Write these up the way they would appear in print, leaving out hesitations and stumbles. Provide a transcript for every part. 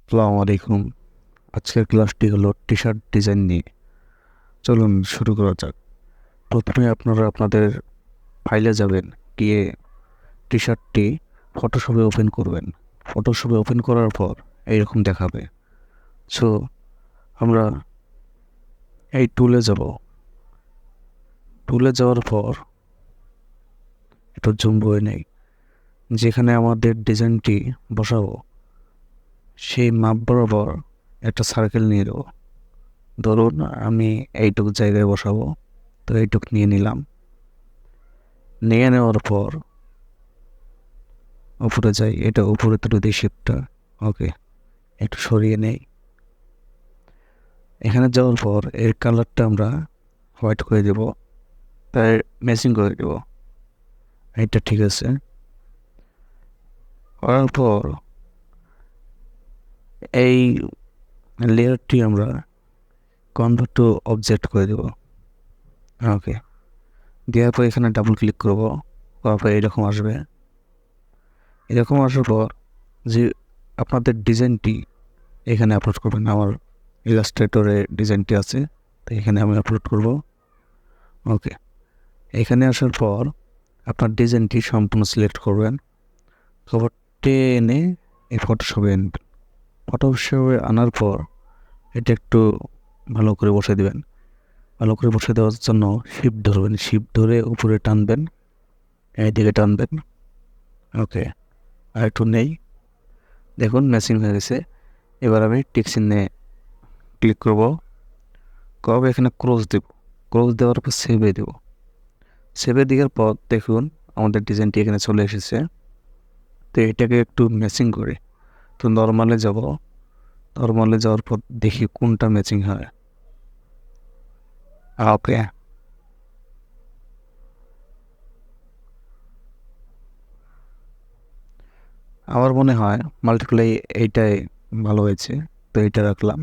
আসসালামু আলাইকুম। আজকের ক্লাসটি হলো টি শার্ট ডিজাইন নিয়ে। চলুন শুরু করা যাক। প্রথমে আপনারা আপনাদের ফাইলে যাবেন, গিয়ে টি শার্টটি ফটোশপে ওপেন করবেন। ফটোশপে ওপেন করার পর এইরকম দেখাবে। সো আমরা এই টুলে যাব। টুলে যাওয়ার পর একটু জুম করে নেই, যেখানে আমাদের ডিজাইনটি বসাবো সেই মাপ বরাবর একটা সার্কেল নিয়ে দেবো। ধরুন আমি এইটুকু জায়গায় বসাবো, তো এইটুকু নিয়ে নিলাম। নিয়ে নেওয়ার পর উপরে যাই, এটা উপরে তুলে দিই শেপটা। ওকে, একটু সরিয়ে নেই। এখানে যাওয়ার পর এর কালারটা আমরা হোয়াইট করে দেব, তাই ম্যাচিং করে দেব। এটা ঠিক আছে। করার পর এই লেয়ারটি আমরা কনভার্ট টু অবজেক্ট করে দেব। ওকে, দেওয়ার পর এখানে ডাবল ক্লিক করব। করার পর এরকম আসবে। এরকম আসার পর যে আপনাদের ডিজাইনটি এখানে আপলোড করবেন। আমার ইলাস্ট্রেটরে ডিজাইনটি আছে, তো এখানে আমি আপলোড করব। ওকে, এখানে আসার পর আপনার ডিজাইনটি সম্পূর্ণ সিলেক্ট করবেন। তারপর টেনে এই ফটোশপে আনবেন। ফটোশপে আনার পর এটা একটু ভালো করে বসে দেবেন। ভালো করে বসে দেওয়ার জন্য শিফট ধরবেন, শিফট ধরে উপরে টানবেন, এইদিকে টানবেন। ওকে, আর একটু নেই, দেখুন ম্যাচিং হয়ে গেছে। এবার আমি টিক চিহ্নে ক্লিক করব। কবে এখানে ক্রস দেব। ক্রস দেওয়ার পর সেভে দেব। সেভে দেওয়ার পর দেখুন আমাদের ডিজাইনটি এখানে চলে এসেছে। তো এটাকে একটু ম্যাচিং করে, তো নর্মালে যাব। নর্মালে যাওয়ার পর দেখি কোনটা ম্যাচিং হয়। ওকে, আমার মনে হয় মাল্টিপ্লাই এইটাই ভালো হয়েছে, তো এইটা রাখলাম।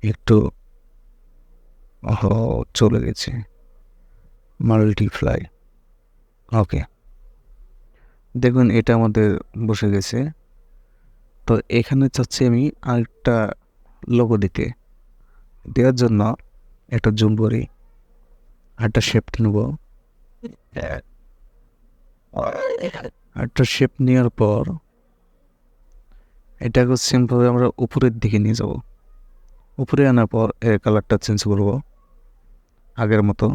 একটু চলে গেছে মাল্টিপ্লাই। ওকে, দেখুন এটা আমাদের বসে গেছে। তো এখানে চাচ্ছি আমি আরেকটা লোগো দিতে। দেওয়ার জন্য একটা জুম করি, আরেকটা শেপ নেব। আরেকটা শেপ নেওয়ার পর এটাকে সিম্পলভাবে আমরা উপরের দিকে নিয়ে যাব। উপরে আনার পর এর কালারটা চেঞ্জ করব আগের মতো।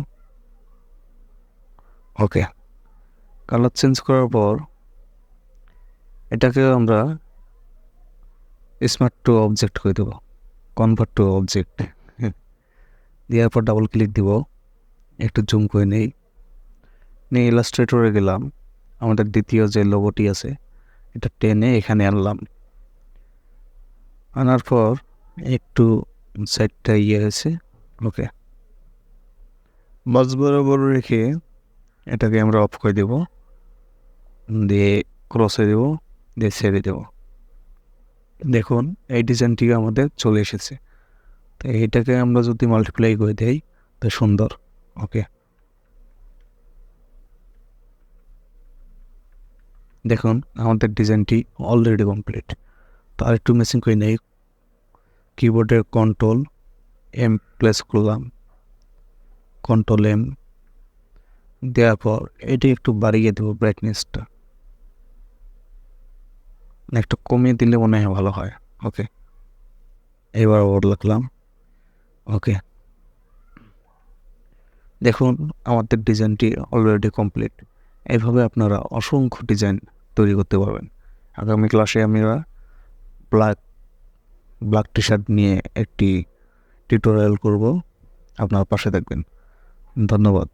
ওকে, কালার চেঞ্জ করার পর এটাকে আমরা স্মার্ট টু অবজেক্ট করে দেবো, কনভার্ট টু অবজেক্ট। দেওয়ার পর ডাবল ক্লিক দিব, একটু জুম করে নেই। নিয়ে ইলাস্ট্রেটরে গেলাম। আমাদের দ্বিতীয় যে লোগোটি আছে এটা টেনে এখানে আনলাম। আনার পর একটু সাইডটা হয়েছে। ওকে, মাঝ বরাবর রেখে এটাকে আমরা অফ করে দেব, দিয়ে ক্রসে দেব, দিয়ে ছেড়ে দেব। দেখুন এই ডিজাইনটি আমাদের চলে এসেছে। তো এইটাকে আমরা যদি মাল্টিপ্লাই করে দেই তো সুন্দর। ওকে, দেখুন আমাদের ডিজাইনটি অলরেডি কমপ্লিট। তো আরেকটু মেশিন করে নেই। কিবোর্ডের কন্ট্রোল এম প্রেস করলাম, কন্ট্রোল এম দেওয়ার পর এটি একটু বাড়িয়ে দেবো ব্রাইটনেসটা, একটু কমিয়ে দিলে মনে হয় ভালো হয়। ওকে, এবার ওর লিখলাম। ওকে, দেখুন আমাদের ডিজাইনটি অলরেডি কমপ্লিট। এইভাবে আপনারা অসংখ্য ডিজাইন তৈরি করতে পারবেন। আগামী ক্লাসে আমরা ব্ল্যাক ব্ল্যাক টি শার্ট নিয়ে একটি টিউটোরিয়াল করব। আপনার পাশে থাকবেন। ধন্যবাদ।